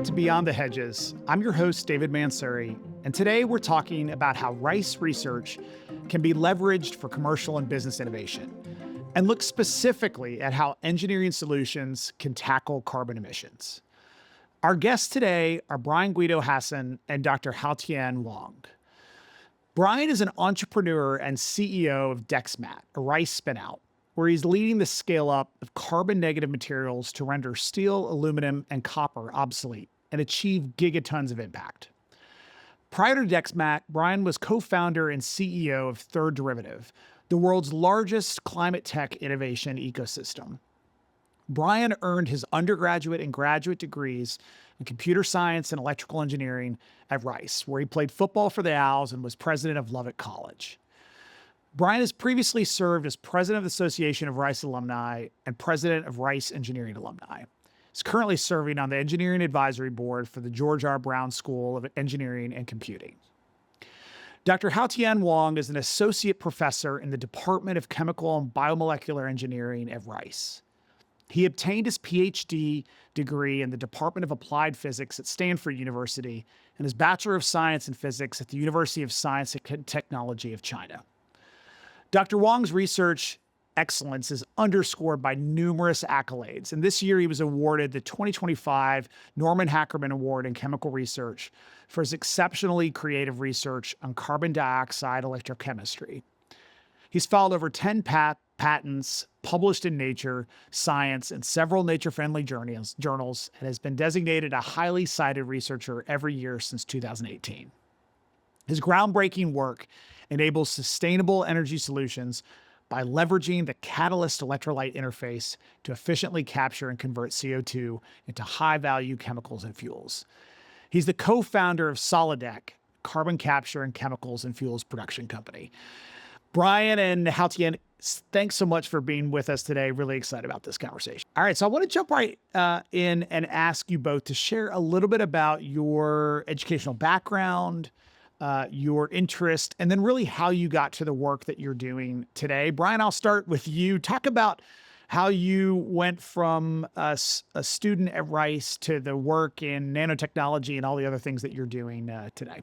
back to Beyond the Hedges. I'm your host, David Mansuri, and today we're talking about how rice research can be leveraged for commercial and business innovation, and look specifically at how engineering solutions can tackle carbon emissions. Our guests today are Bryan Guido Hassin and Dr. Haotian Wang. Bryan is an entrepreneur and CEO of Dexmat, a rice spinout, where he's leading the scale-up of carbon-negative materials to render steel, aluminum, and copper obsolete and achieve gigatons of impact. Prior to Dexmat, Bryan was co-founder and CEO of Third Derivative, the world's largest climate tech innovation ecosystem. Bryan earned his undergraduate and graduate degrees in computer science and electrical engineering at Rice, where he played football for the Owls and was president of Lovett College. Bryan has previously served as president of the Association of Rice Alumni and president of Rice Engineering Alumni. He's currently serving on the Engineering Advisory Board for the George R. Brown School of Engineering and Computing. Dr. Haotian Wang is an associate professor in the Department of Chemical and Biomolecular Engineering at Rice. He obtained his PhD degree in the Department of Applied Physics at Stanford University and his Bachelor of Science in Physics at the University of Science and Technology of China. Dr. Wang's research excellence is underscored by numerous accolades, and this year he was awarded the 2025 Norman Hackerman Award in Chemical Research for his exceptionally creative research on carbon dioxide electrochemistry. He's filed over 10 patents, published in Nature, Science, and several nature-friendly journals, and has been designated a highly cited researcher every year since 2018. His groundbreaking work enables sustainable energy solutions by leveraging the catalyst electrolyte interface to efficiently capture and convert CO2 into high-value chemicals and fuels. He's the co-founder of Solidec, carbon capture and chemicals and fuels production company. Brian and Haotian, thanks so much for being with us today. Really excited about this conversation. All right, so I want to jump right in and ask you both to share a little bit about your educational background, your interest, and then really how you got to the work that you're doing today. Brian, I'll start with you. Talk about how you went from a student at Rice to the work in nanotechnology and all the other things that you're doing today.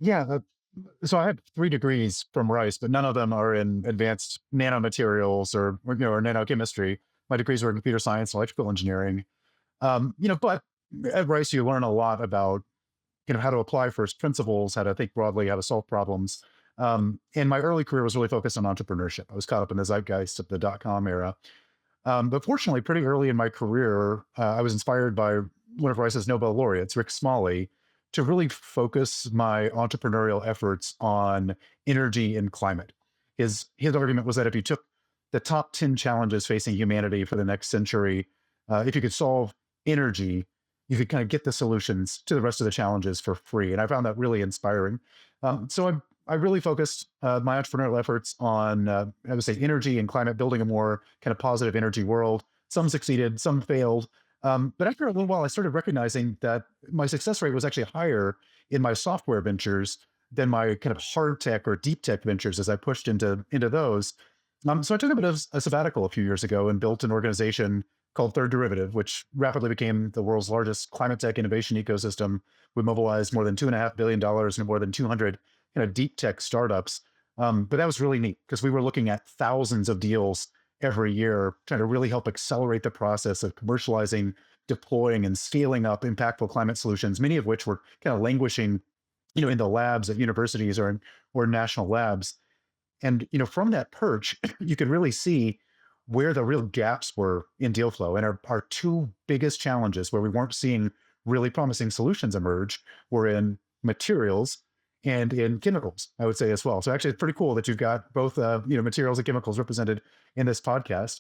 Yeah, so I have 3 degrees from Rice, but none of them are in advanced nanomaterials or nanochemistry. My degrees were in computer science, electrical engineering. But at Rice, you learn a lot about how to apply first principles, how to think broadly, how to solve problems. And my early career was really focused on entrepreneurship. I was caught up in the zeitgeist of the dot-com era. But fortunately, pretty early in my career, I was inspired by one of Rice's Nobel laureates, Rick Smalley, to really focus my entrepreneurial efforts on energy and climate. His argument was that if you took the top 10 challenges facing humanity for the next century, if you could solve energy, you could kind of get the solutions to the rest of the challenges for free. And I found that really inspiring. So I really focused my entrepreneurial efforts on, I would say, energy and climate, building a more kind of positive energy world. Some succeeded, some failed. But after a little while, I started recognizing that my success rate was actually higher in my software ventures than my kind of hard tech or deep tech ventures as I pushed into those. So I took a bit of a sabbatical a few years ago and built an organization called Third Derivative, which rapidly became the world's largest climate tech innovation ecosystem. We mobilized more than $2.5 billion into more than 200 kind of deep tech startups. But that was really neat because we were looking at thousands of deals every year, trying to really help accelerate the process of commercializing, deploying, and scaling up impactful climate solutions, many of which were kind of languishing, in the labs at universities or national labs. And, from that perch, you could really see where the real gaps were in deal flow. And our 2 biggest challenges where we weren't seeing really promising solutions emerge were in materials and in chemicals, I would say as well. So actually it's pretty cool that you've got both, materials and chemicals represented in this podcast.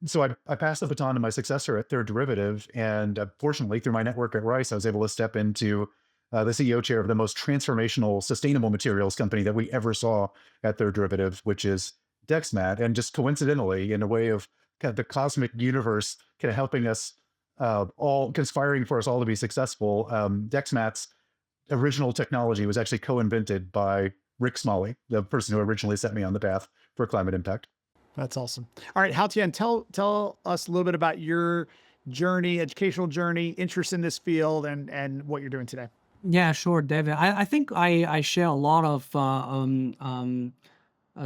So I passed the baton to my successor at Third Derivative. And fortunately, through my network at Rice, I was able to step into the CEO chair of the most transformational sustainable materials company that we ever saw at Third Derivative, which is Dexmat. And just coincidentally, in a way of kind of the cosmic universe kind of helping us all conspiring for us all to be successful, Dexmat's original technology was actually co-invented by Rick Smalley, the person who originally set me on the path for climate impact. That's awesome. All right, Haotian, tell us a little bit about your journey, educational journey, interest in this field, and what you're doing today. Yeah, sure, David. I think I share a lot of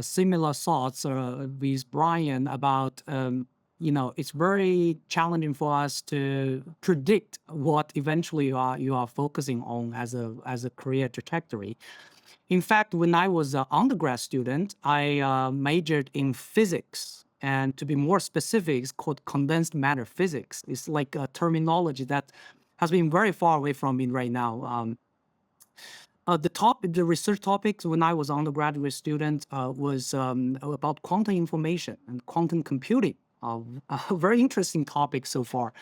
similar thoughts with Brian about it's very challenging for us to predict what eventually you are focusing on as a career trajectory. In fact, when I was an undergrad student, I majored in physics. And to be more specific, it's called condensed matter physics. It's like a terminology that has been very far away from me right now. The research topics when I was undergraduate student was about quantum information and quantum computing. A very interesting topic so far.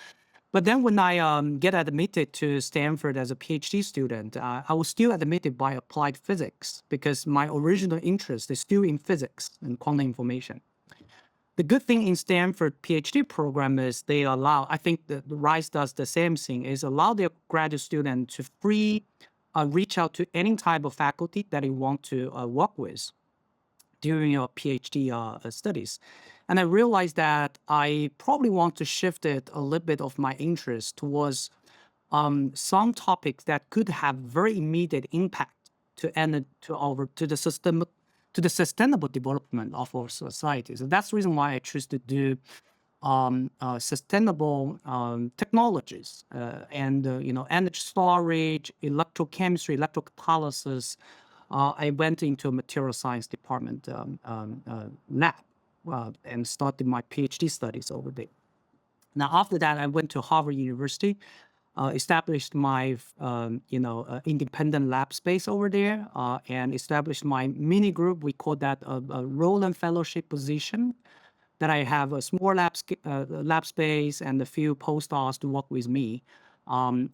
But then when I get admitted to Stanford as a PhD student, I was still admitted by applied physics because my original interest is still in physics and quantum information. The good thing in Stanford PhD program is they allow, I think the RISE does the same thing, is allow their graduate student to reach out to any type of faculty that you want to work with during your PhD studies. And I realized that I probably want to shift it a little bit of my interest towards some topics that could have very immediate impact to the system, to the sustainable development of our society. So that's the reason why I choose to do sustainable technologies and energy storage, electrochemistry, electrocatalysis. I went into a material science department lab and started my PhD studies over there. Now, after that, I went to Harvard University, established my independent lab space over there, and established my mini group. We call that a role and fellowship position. That I have a small lab space and a few postdocs to work with me.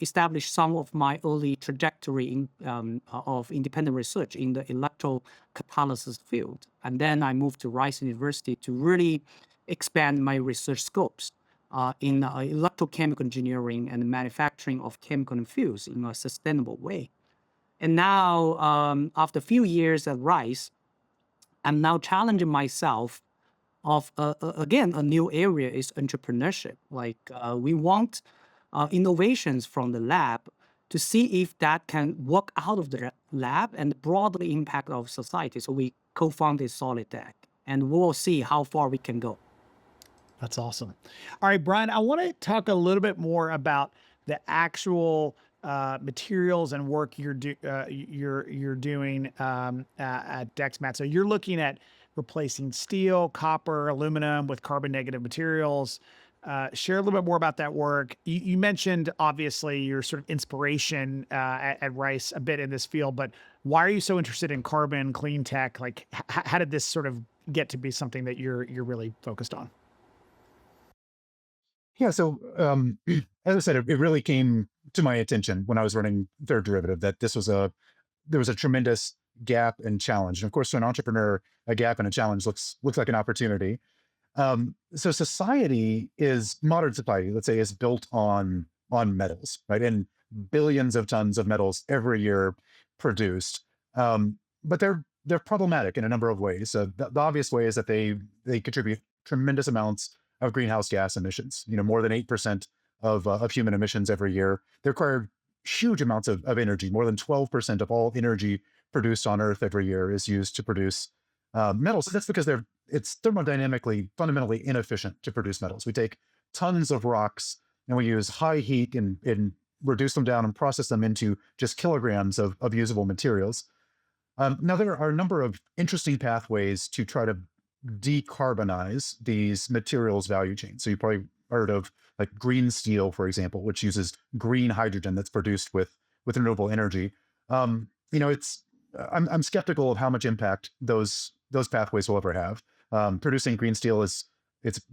Established some of my early trajectory of independent research in the electrocatalysis field. And then I moved to Rice University to really expand my research scopes in electrochemical engineering and manufacturing of chemical fuels in a sustainable way. And now, after a few years at Rice, I'm now challenging myself of again, a new area is entrepreneurship. Like we want innovations from the lab to see if that can work out of the lab and broadly impact our society. So we co-founded Solidec, and we'll see how far we can go. That's awesome. All right, Brian, I want to talk a little bit more about the actual materials and work you're doing at Dexmat. So you're looking at replacing steel, copper, aluminum with carbon negative materials. Share a little bit more about that work. You mentioned obviously your sort of inspiration at Rice a bit in this field, but why are you so interested in carbon, clean tech? Like, how did this sort of get to be something that you're really focused on? Yeah, so as I said, it really came to my attention when I was running Third Derivative that there was a tremendous gap and challenge. And of course, to an entrepreneur, a gap and a challenge looks like an opportunity. So modern society, let's say, is built on metals, right? And billions of tons of metals every year produced. But they're problematic in a number of ways. The obvious way is that they contribute tremendous amounts of greenhouse gas emissions. More than 8% of human emissions every year. They require huge amounts of energy. More than 12% of all energy produced on Earth every year is used to produce metals. So that's because it's thermodynamically fundamentally inefficient to produce metals. We take tons of rocks and we use high heat and reduce them down and process them into just kilograms of usable materials. Now, there are a number of interesting pathways to try to decarbonize these materials value chains. So you probably heard of like green steel, for example, which uses green hydrogen that's produced with renewable energy. I'm skeptical of how much impact those pathways will ever have. Producing green steel it's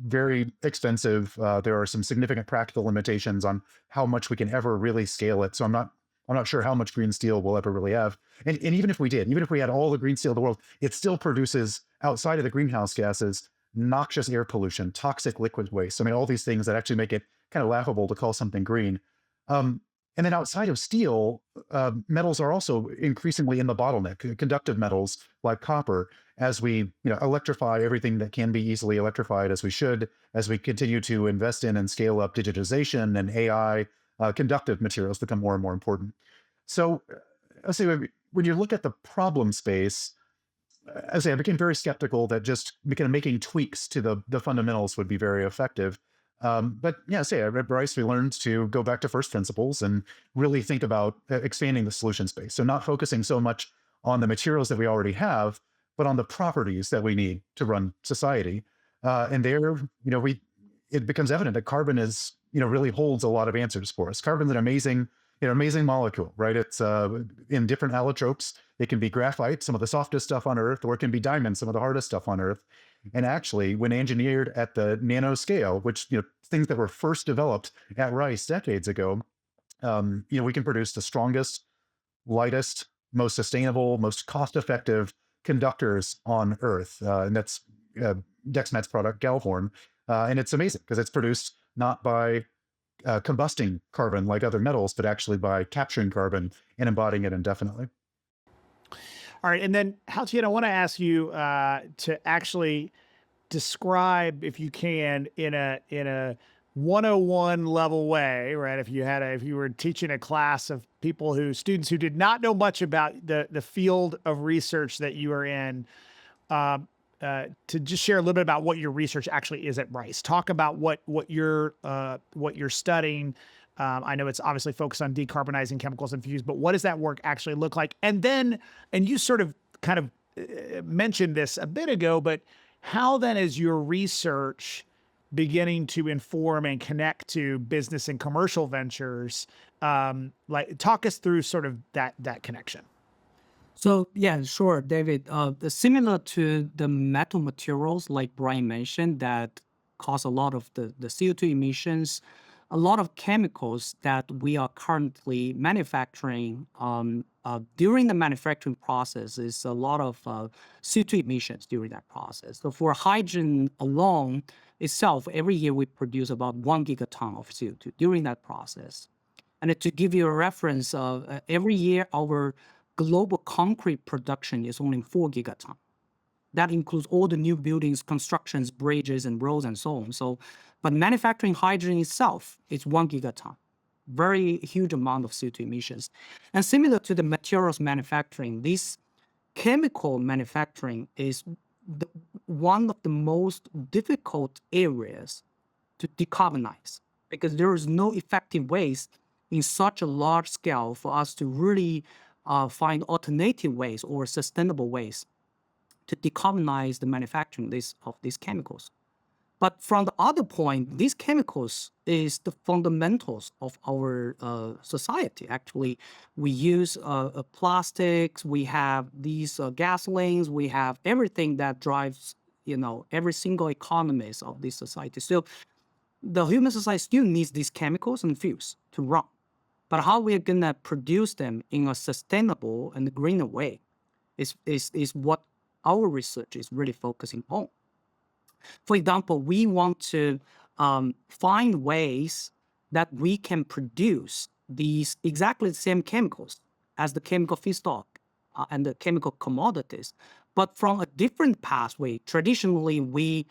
very expensive. There are some significant practical limitations on how much we can ever really scale it. So I'm not sure how much green steel we'll ever really have. And even if we had all the green steel in the world, it still produces, outside of the greenhouse gases, noxious air pollution, toxic liquid waste. I mean, all these things that actually make it kind of laughable to call something green. And then outside of steel, metals are also increasingly in the bottleneck. Conductive metals like copper as we electrify everything that can be easily electrified, as we should, as we continue to invest in and scale up digitization and AI, conductive materials become more and more important. So I'll say when you look at the problem space, as I say, I became very skeptical that just kind of making tweaks to the fundamentals would be very effective. But yeah, say at Bryce, we learned to go back to first principles and really think about expanding the solution space. So not focusing so much on the materials that we already have, but on the properties that we need to run society. And there, it becomes evident that carbon is, really holds a lot of answers for us. Carbon's an amazing molecule, right? It's in different allotropes. It can be graphite, some of the softest stuff on Earth, or it can be diamond, some of the hardest stuff on Earth. And actually, when engineered at the nano scale, which things that were first developed at Rice decades ago, we can produce the strongest, lightest, most sustainable, most cost-effective conductors on Earth, and that's Dexmat's product, Galhorn, and it's amazing because it's produced not by combusting carbon like other metals, but actually by capturing carbon and embodying it indefinitely. All right, and then Haotian, I want to ask you to actually describe, if you can, in a 101 level way, right? If you were teaching a class of students who did not know much about the field of research that you are in, to just share a little bit about what your research actually is at Rice. Talk about what you're studying. I know it's obviously focused on decarbonizing chemicals and fuels, but what does that work actually look like? And you sort of kind of mentioned this a bit ago, but how then is your research beginning to inform and connect to business and commercial ventures? Talk us through sort of that connection. So yeah, sure, David. Similar to the metal materials, like Brian mentioned, that cause a lot of the CO2 emissions, a lot of chemicals that we are currently manufacturing during the manufacturing process is a lot of CO2 emissions during that process. So for hydrogen alone itself, every year we produce about 1 gigaton of CO2 during that process. And to give you a reference, every year our global concrete production is only 4 gigaton. That includes all the new buildings, constructions, bridges, and roads, and so on. But manufacturing hydrogen itself is 1 gigaton. Very huge amount of CO2 emissions. And similar to the materials manufacturing, this chemical manufacturing is one of the most difficult areas to decarbonize, because there is no effective ways in such a large scale for us to really find alternative ways or sustainable ways to decarbonize the manufacturing of these chemicals. But from the other point, these chemicals is the fundamentals of our society. Actually, we use plastics, we have these gasolines, we have everything that drives every single economies of this society. So the human society still needs these chemicals and fuels to run. But how we're gonna produce them in a sustainable and greener way is what our research is really focusing on. For example, we want to find ways that we can produce these exactly the same chemicals as the chemical feedstock and the chemical commodities, but from a different pathway. Traditionally, we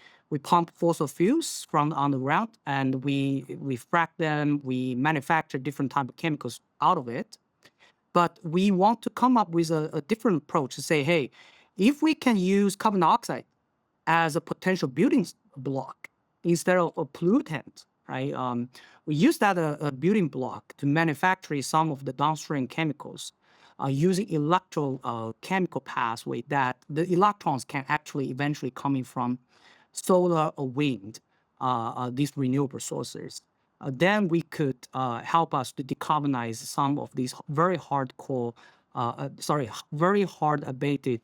pump fossil fuels from the underground, and we frack them, we manufacture different type of chemicals out of it. But we want to come up with a different approach to say, hey, if we can use carbon dioxide as a potential building block instead of a pollutant, right? We use that a building block to manufacture some of the downstream chemicals using electrochemical pathway that the electrons can actually eventually coming from solar or wind, these renewable sources. Then we could help us to decarbonize some of these very hard abated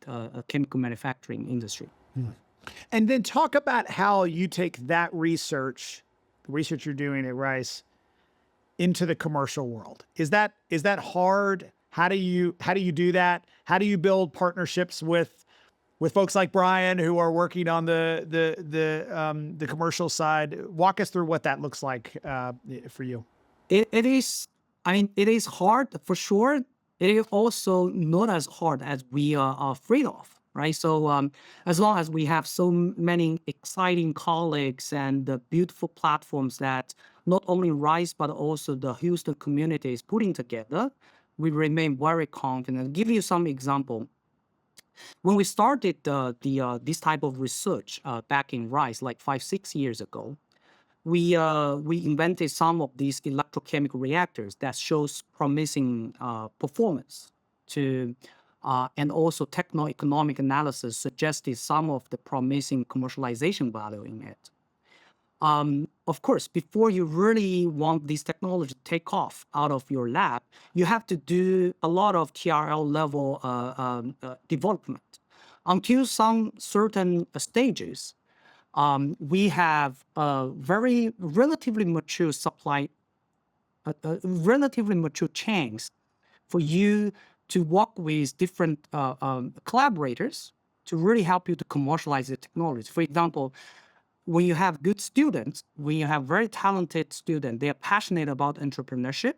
chemical manufacturing industry. And then talk about how you take that research, the research you're doing at Rice, into the commercial world. Is that hard? How do you do that? How do you build partnerships with folks like Brian who are working on the commercial side? Walk us through what that looks like for you. It is hard for sure. It is also not as hard as we are afraid of, right? So as long as we have so many exciting colleagues and the beautiful platforms that not only Rice but also the Houston community is putting together, we remain very confident. I'll give you some example. When we started this type of research back in Rice, like 5-6 years ago, we invented some of these electrochemical reactors that shows promising performance to and also techno-economic analysis suggested some of the promising commercialization value in it. Of course, before you really want this technology to take off out of your lab, you have to do a lot of TRL level development. Until some certain stages, we have a very relatively mature supply, relatively mature chains for you to work with different collaborators to really help you to commercialize the technology. For example, when you have good students, when you have very talented students, they are passionate about entrepreneurship.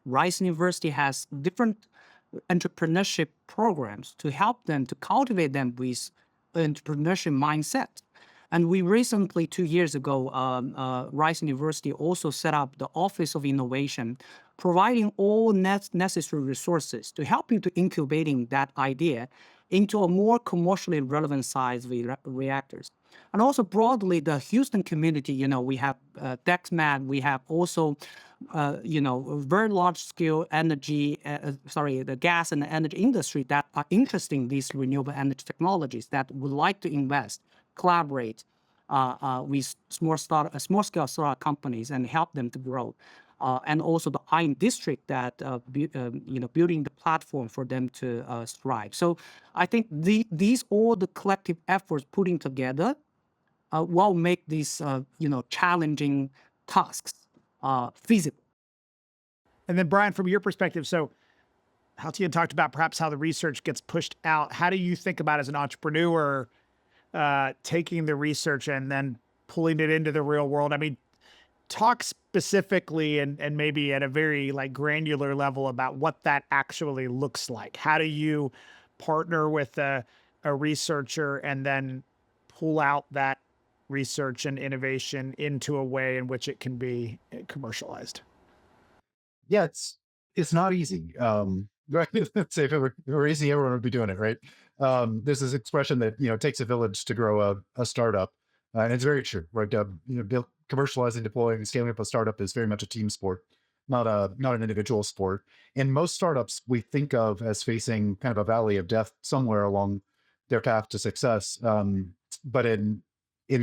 Rice University has different entrepreneurship programs to help them to cultivate them with entrepreneurship mindset. And we recently, 2 years ago, Rice University also set up the Office of Innovation, providing all necessary resources to help you to incubating that idea into a more commercially relevant size reactors. And also broadly, the Houston community, we have Dexmat, we have also, very large scale energy, the gas and energy industry that are interested in these renewable energy technologies that would like to invest, collaborate with small scale startup companies and help them to grow. And also the iron district that building the platform for them to strive. So I think these all the collective efforts putting together will make these challenging tasks feasible. And then Brian, from your perspective, so Haotian talked about perhaps how the research gets pushed out. How do you think about as an entrepreneur taking the research and then pulling it into the real world? I mean, talk specifically and maybe at a very granular level about what that actually looks like. How do you partner with a researcher and then pull out that research and innovation into a way in which it can be commercialized? Yeah, it's not easy. Right? Let's say if it were easy, everyone would be doing it, right? There's this expression that it takes a village to grow a startup, and it's very true, right? Commercializing, deploying, scaling up a startup is very much a team sport, not an individual sport. And most startups we think of as facing kind of a valley of death somewhere along their path to success. But in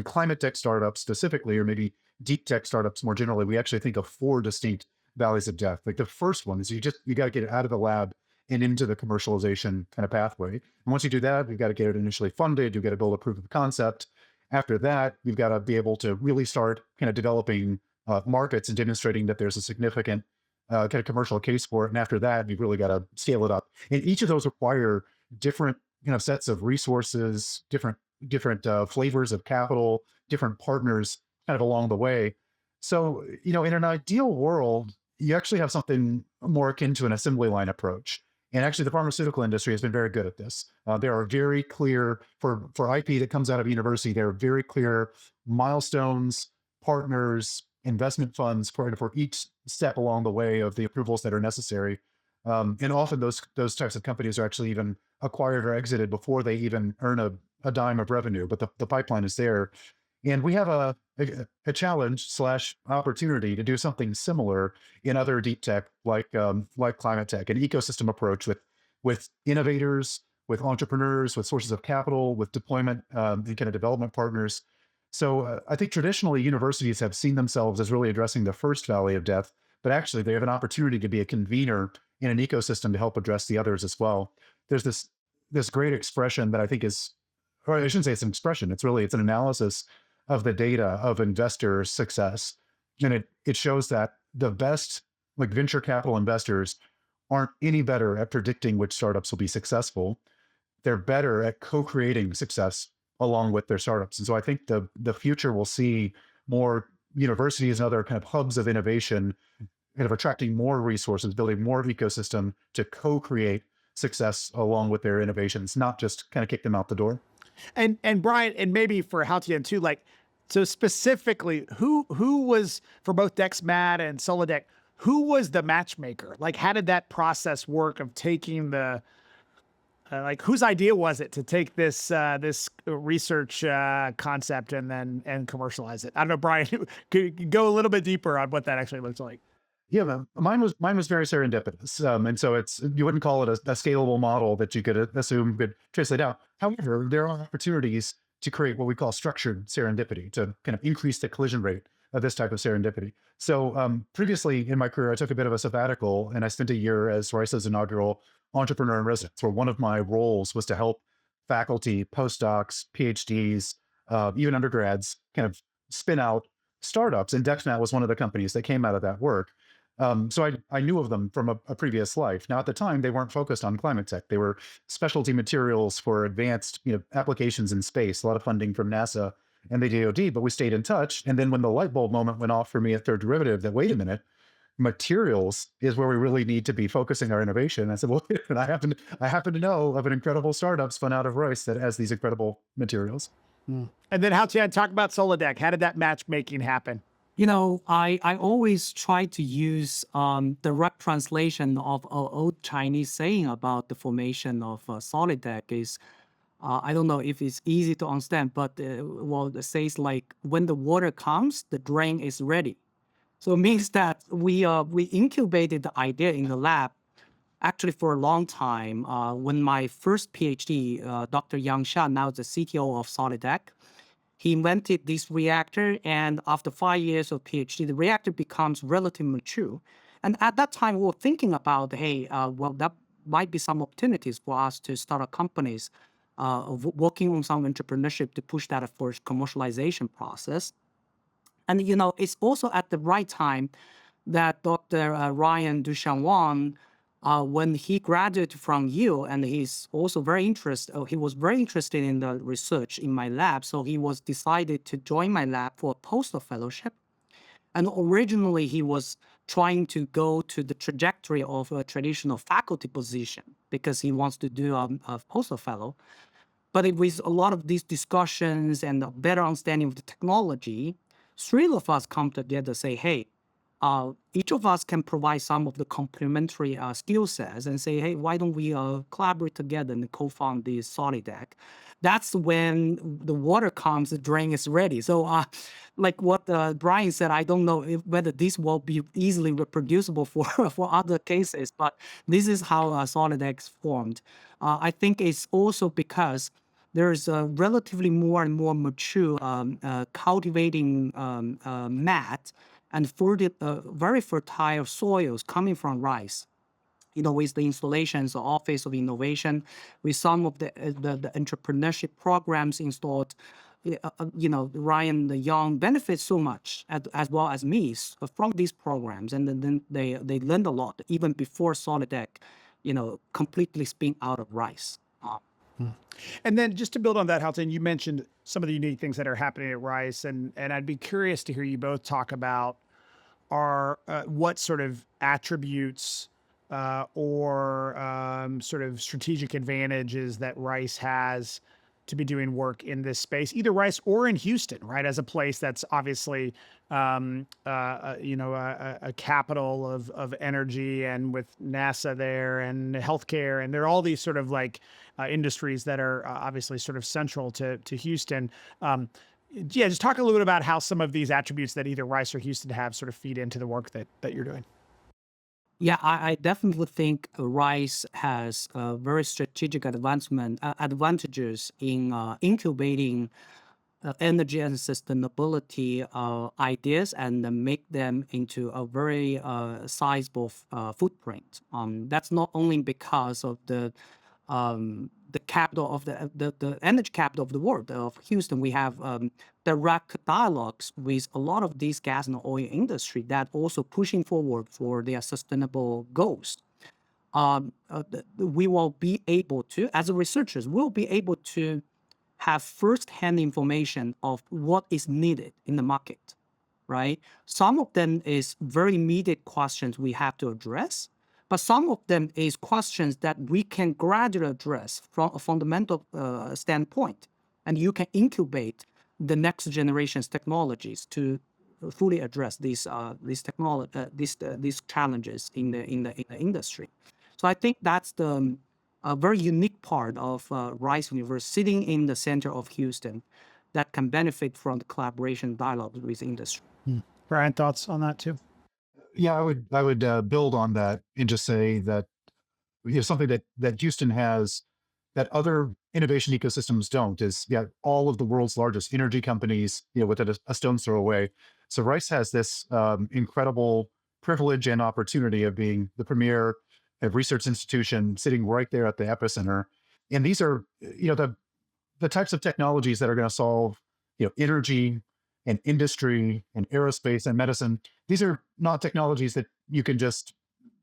climate tech startups specifically, or maybe deep tech startups more generally, we actually think of 4 distinct valleys of death. Like the first one is you got to get it out of the lab and into the commercialization kind of pathway. And once you do that, we've got to get it initially funded. You've got to build a proof of concept. After that, we've got to be able to really start kind of developing markets and demonstrating that there's a significant kind of commercial case for it. And after that, we've really got to scale it up. And each of those require different sets of resources, different flavors of capital, different partners kind of along the way. So, in an ideal world, you actually have something more akin to an assembly line approach. And actually, the pharmaceutical industry has been very good at this. There are very clear, for IP that comes out of university, there are very clear milestones, partners, investment funds for each step along the way of the approvals that are necessary. And often those types of companies are actually even acquired or exited before they even earn a dime of revenue, but the pipeline is there. And we have a challenge / opportunity to do something similar in other deep tech, like climate tech, an ecosystem approach with innovators, with entrepreneurs, with sources of capital, with deployment and kind of development partners. So I think traditionally universities have seen themselves as really addressing the first valley of death, but actually they have an opportunity to be a convener in an ecosystem to help address the others as well. There's this great expression that I think is, or I shouldn't say it's an expression, it's an analysis of the data of investor success. And it shows that the best venture capital investors aren't any better at predicting which startups will be successful. They're better at co-creating success along with their startups. And so I think the future will see more universities and other kind of hubs of innovation kind of attracting more resources, building more ecosystem to co-create success along with their innovations, not just kind of kick them out the door. And Brian, and maybe for Haotian too, like, so specifically, who was for both Dexmat and Solidec, who was the matchmaker? Like, how did that process work of taking the like, whose idea was it to take this this research concept and then commercialize it? I don't know, Brian, could you go a little bit deeper on what that actually looks like? Yeah, mine was very serendipitous, and so you wouldn't call it a scalable model that you could assume could translate out. However, there are opportunities to create what we call structured serendipity to kind of increase the collision rate of this type of serendipity. So previously in my career, I took a bit of a sabbatical, and I spent a year as Rice's inaugural entrepreneur in residence, where one of my roles was to help faculty, postdocs, PhDs, even undergrads, kind of spin out startups. And Dexmat was one of the companies that came out of that work. So I knew of them from a previous life. Now, at the time, they weren't focused on climate tech. They were specialty materials for advanced, applications in space, a lot of funding from NASA and the DoD, but we stayed in touch. And then when the light bulb moment went off for me at Third Derivative, that, wait a minute, materials is where we really need to be focusing our innovation. I said, well, I happen to know of an incredible startup spun out of Rice that has these incredible materials. And then Haotian, talk about Solidec. How did that matchmaking happen? I always try to use direct translation of an old Chinese saying about the formation of Solidec is, I don't know if it's easy to understand, but well, it says like, when the water comes, the drain is ready. So it means that we incubated the idea in the lab actually for a long time. When my first PhD, Dr. Yang Xia, now the CTO of Solidec, he invented this reactor, and after 5 years of PhD, the reactor becomes relatively mature. And at that time, we were thinking about, hey, well, that might be some opportunities for us to start up companies, working on some entrepreneurship to push that for commercialization process. And it's also at the right time that Dr. Ryan Wang, when he graduated from Yale, and he was very interested in the research in my lab, so he was decided to join my lab for a postdoc fellowship. And originally, he was trying to go to the trajectory of a traditional faculty position because he wants to do a postdoc fellow. But with a lot of these discussions and a better understanding of the technology, three of us come together, say, hey, each of us can provide some of the complementary skill sets and say, hey, why don't we collaborate together and co-found the Solidec? That's when the water comes, the drain is ready. So like what Brian said, I don't know whether this will be easily reproducible for other cases, but this is how Solidec formed. I think it's also because there's a relatively more and more mature cultivating mat and very fertile soils coming from rice. With the installations, the Office of Innovation, with some of the entrepreneurship programs installed, Ryan the Young benefits so much, as well as me, from these programs. And then they learned a lot, even before Solidec, completely spin out of rice. And then just to build on that, Haotian, you mentioned some of the unique things that are happening at Rice, and I'd be curious to hear you both talk about what sort of attributes or sort of strategic advantages that Rice has to be doing work in this space, either Rice or in Houston, right? As a place that's obviously, a capital of energy, and with NASA there and healthcare, and there are all these sort of like industries that are obviously sort of central to Houston. Yeah, just talk a little bit about how some of these attributes that either Rice or Houston have sort of feed into the work that you're doing. Yeah, I definitely think Rice has very strategic advantages in incubating energy and sustainability ideas and make them into a very sizable footprint. That's not only because of the capital of the energy capital of the world of Houston. We have direct dialogues with a lot of these gas and oil industry that also pushing forward for their sustainable goals. We will be able to, as researchers, we'll be able to have first-hand information of what is needed in the market, right? Some of them is very immediate questions we have to address, But some of them is questions that we can gradually address from a fundamental standpoint, and you can incubate the next generation's technologies to fully address these challenges in the industry. So I think that's the a very unique part of Rice University sitting in the center of Houston that can benefit from the collaboration dialogue with industry. Brian, thoughts on that too? Yeah, I would build on that and just say that something that Houston has that other innovation ecosystems don't is all of the world's largest energy companies within a stone's throw away. So Rice has this incredible privilege and opportunity of being the premier research institution sitting right there at the epicenter. And these are the types of technologies that are going to solve energy and industry and aerospace and medicine. These are not technologies that you can just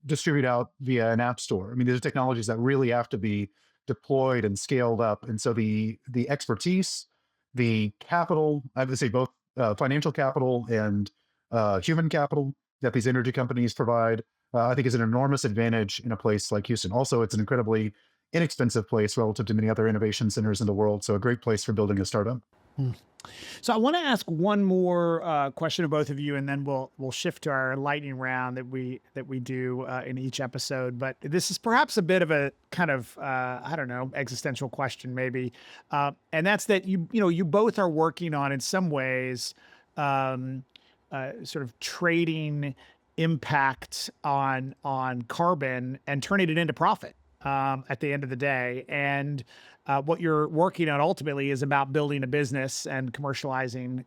distribute out via an app store. I mean, these are technologies that really have to be deployed and scaled up. And so the expertise, the capital, I would say both financial capital and human capital that these energy companies provide, I think is an enormous advantage in a place like Houston. Also, it's an incredibly inexpensive place relative to many other innovation centers in the world. So a great place for building a startup. So I want to ask one more question to both of you, and then we'll shift to our lightning round that we do in each episode. But this is perhaps a bit of a kind of I don't know, existential question maybe, and that's that you both are working on in some ways sort of trading impact on carbon and turning it into profit at the end of the day. And what you're working on ultimately is about building a business and commercializing,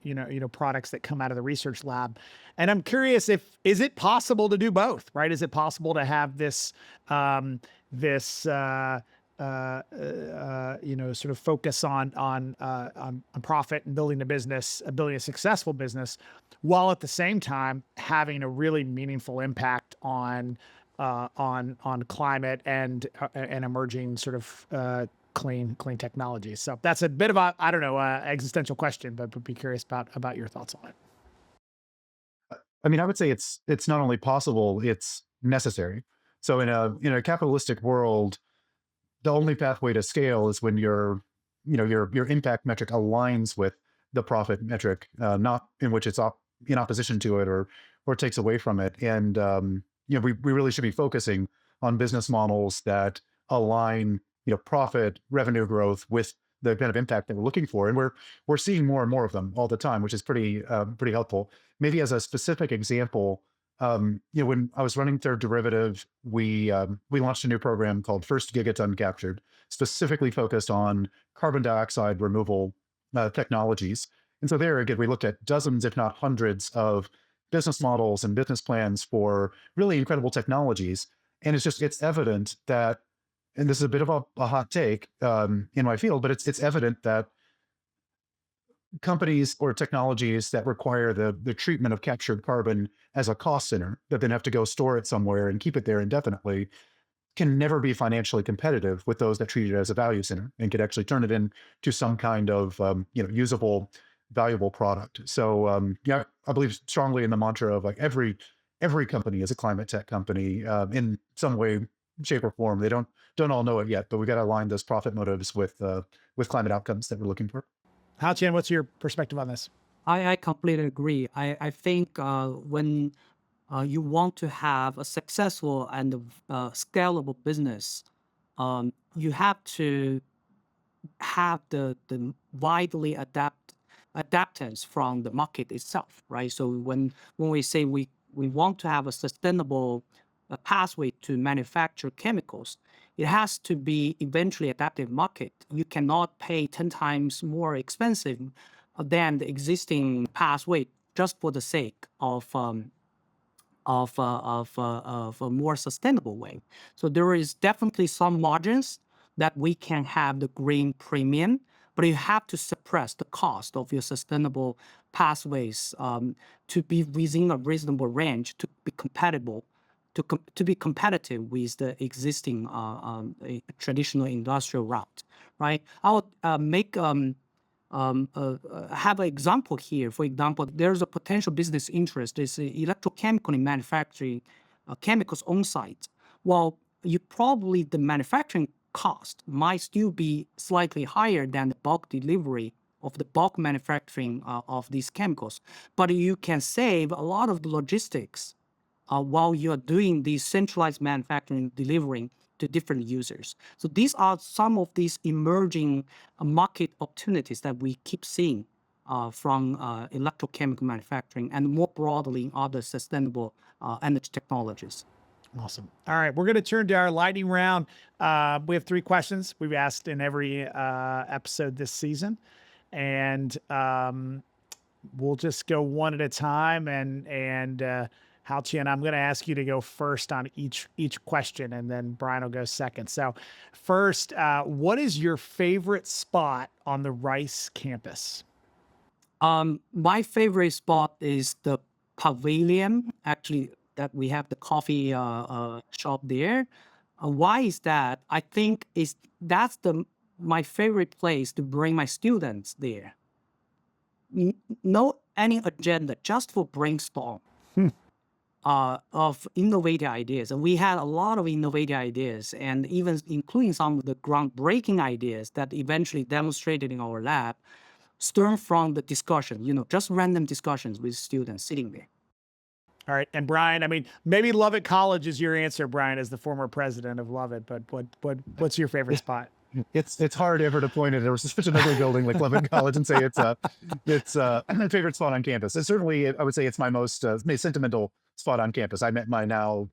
products that come out of the research lab. And I'm curious is it possible to do both, right? Is it possible to have this, sort of focus on profit and building a business, building a successful business, while at the same time having a really meaningful impact on climate and emerging sort of clean technologies. So that's a bit of a, I don't know, existential question, but would be curious about your thoughts on it. I mean, I would say it's not only possible, it's necessary. So in a capitalistic world, the only pathway to scale is when your impact metric aligns with the profit metric, not in which it's in opposition to it or takes away from it. And we really should be focusing on business models that align profit, revenue growth with the kind of impact that we're looking for. And we're seeing more and more of them all the time, which is pretty helpful. Maybe as a specific example, when I was running Third Derivative, we launched a new program called First Gigaton Captured, specifically focused on carbon dioxide removal technologies. And so there again, we looked at dozens, if not hundreds, of business models and business plans for really incredible technologies. And it's evident that, and this is a bit of a hot take in my field, but it's evident that companies or technologies that require the treatment of captured carbon as a cost center, that then have to go store it somewhere and keep it there indefinitely, can never be financially competitive with those that treat it as a value center and could actually turn it into some kind of usable, valuable product. So I believe strongly in the mantra of like every company is a climate tech company in some way, shape, or form. They don't all know it yet, but we got to align those profit motives with climate outcomes that we're looking for. Haotian, what's your perspective on this? I completely agree. I think when you want to have a successful and scalable business, you have to have the widely adaptance from the market itself, right? So when we say we want to have a sustainable pathway to manufacture chemicals, it has to be eventually adaptive market. You cannot pay 10 times more expensive than the existing pathway just for the sake of a more sustainable way. So there is definitely some margins that we can have the green premium, but you have to suppress the cost of your sustainable pathways to be within a reasonable range to be compatible, to be competitive with the existing traditional industrial route, right? I'll have an example here. For example, there's a potential business interest. It's electrochemical in manufacturing chemicals on site. well, you probably the manufacturing cost might still be slightly higher than the bulk delivery of the bulk manufacturing of these chemicals, but you can save a lot of the logistics while you are doing the centralized manufacturing delivering to different users. So these are some of these emerging market opportunities that we keep seeing from electrochemical manufacturing and more broadly other sustainable energy technologies. Awesome. All right, we're going to turn to our lightning round. We have 3 questions we've asked in every episode this season, and we'll just go one at a time. And Haotian, I'm going to ask you to go first on each question, and then Brian will go second. So, first, what is your favorite spot on the Rice campus? My favorite spot is the pavilion, actually, that we have the coffee shop there. Why is that? I think that's my favorite place to bring my students there. No any agenda, just for brainstorm of innovative ideas. And we had a lot of innovative ideas, and even including some of the groundbreaking ideas that eventually demonstrated in our lab, stem from the discussion, just random discussions with students sitting there. All right, and Brian, I mean, maybe Lovett College is your answer, Brian, as the former president of Lovett, but what's your favorite spot? It's hard ever to point at such an ugly building like Levin College and say it's my favorite spot on campus. It's certainly, I would say, it's my most sentimental spot on campus. I met my now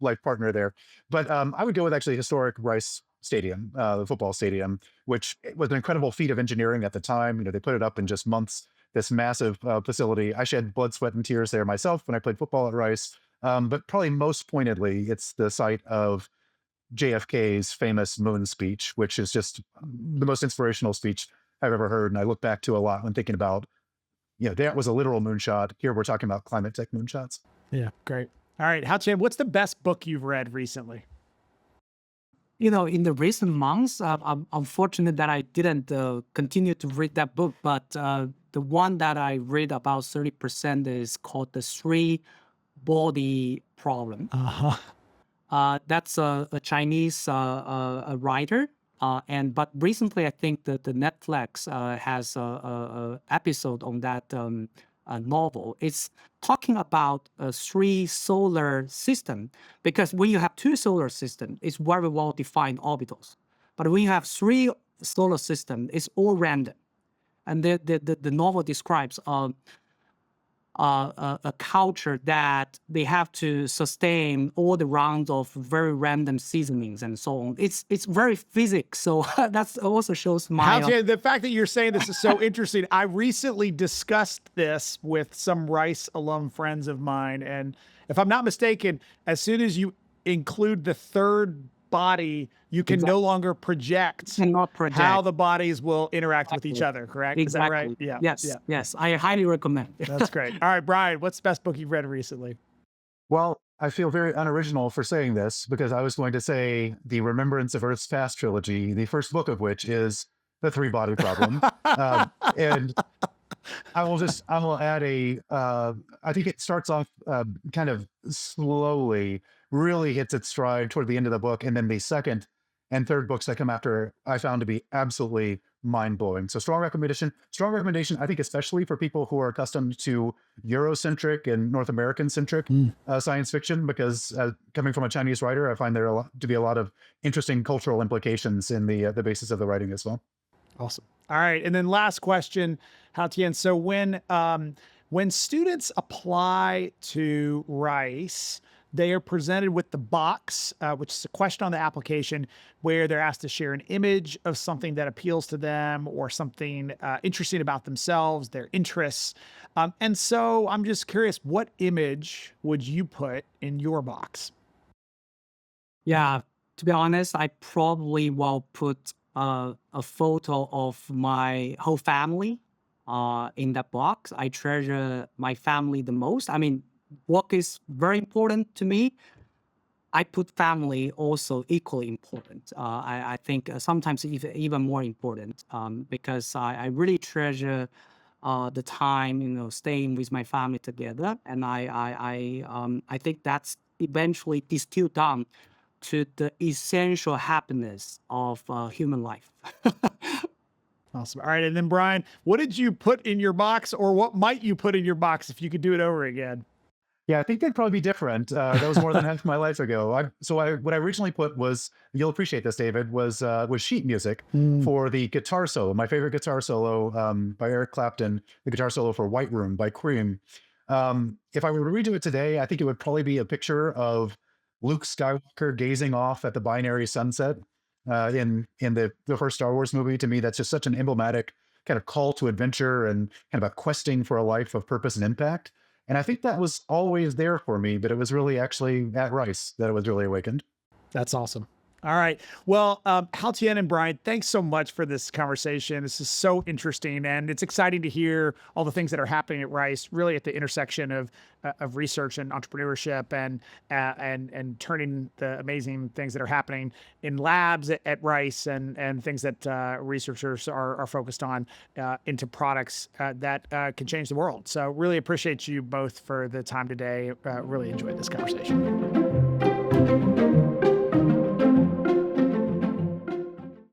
life partner there, but I would go with actually historic Rice Stadium, the football stadium, which was an incredible feat of engineering at the time. They put it up in just months. This massive facility. I shed blood, sweat, and tears there myself when I played football at Rice. But probably most pointedly, it's the site of JFK's famous moon speech, which is just the most inspirational speech I've ever heard. And I look back to a lot when thinking about, that was a literal moonshot. Here we're talking about climate tech moonshots. Yeah, great. All right, Haotian, what's the best book you've read recently? In the recent months, I'm fortunate that I didn't continue to read that book, but the one that I read about 30% is called The Three Body Problem. That's a Chinese writer. But recently, I think that the Netflix has a episode on that novel. It's talking about a 3 solar system, because when you have 2 solar systems, it's very well defined orbitals. But when you have 3 solar systems, it's all random. And the novel describes a culture that they have to sustain all the rounds of very random seasonings and so on. It's very physics, so that also shows my. Haotian, the fact that you're saying this is so interesting. I recently discussed this with some Rice alum friends of mine, and if I'm not mistaken, as soon as you include the third body, you can no longer project how the bodies will interact with each other, correct? Exactly. Is that right? Yeah. Yes. Yeah. Yes. I highly recommend. That's great. All right, Brian, what's the best book you've read recently? Well, I feel very unoriginal for saying this because I was going to say the Remembrance of Earth's Past trilogy, the first book of which is The Three Body Problem. And I will add I think it starts off kind of slowly, really hits its stride toward the end of the book. And then the second and third books that come after, I found to be absolutely mind-blowing. So strong recommendation, I think, especially for people who are accustomed to Eurocentric and North American-centric science fiction, because coming from a Chinese writer, I find there to be a lot of interesting cultural implications in the basis of the writing as well. Awesome. All right. And then last question, Haotian. So when students apply to Rice, they are presented with the box, which is a question on the application where they're asked to share an image of something that appeals to them or something interesting about themselves, their interests. And so I'm just curious, what image would you put in your box? Yeah, to be honest, I probably will put a photo of my whole family in that box. I treasure my family the most. I mean, work is very important to me. I put family also equally important. I think sometimes even more important because I really treasure the time, staying with my family together. And I think that's eventually distilled down to the essential happiness of human life. Awesome. All right. And then Brian, what did you put in your box, or what might you put in your box if you could do it over again? Yeah, I think they'd probably be different. That was more than half my life ago. What I originally put was, you'll appreciate this, David, was sheet music for the guitar solo. My favorite guitar solo by Eric Clapton, the guitar solo for White Room by Cream. If I were to redo it today, I think it would probably be a picture of Luke Skywalker gazing off at the binary sunset in the first Star Wars movie. To me, that's just such an emblematic kind of call to adventure and kind of a questing for a life of purpose and impact. And I think that was always there for me, but it was really actually at Rice that it was really awakened. That's awesome. All right. Well, Haotian and Brian, thanks so much for this conversation. This is so interesting, and it's exciting to hear all the things that are happening at Rice, really at the intersection of research and entrepreneurship, and turning the amazing things that are happening in labs at Rice and things that researchers are focused on into products that can change the world. So really appreciate you both for the time today. Really enjoyed this conversation.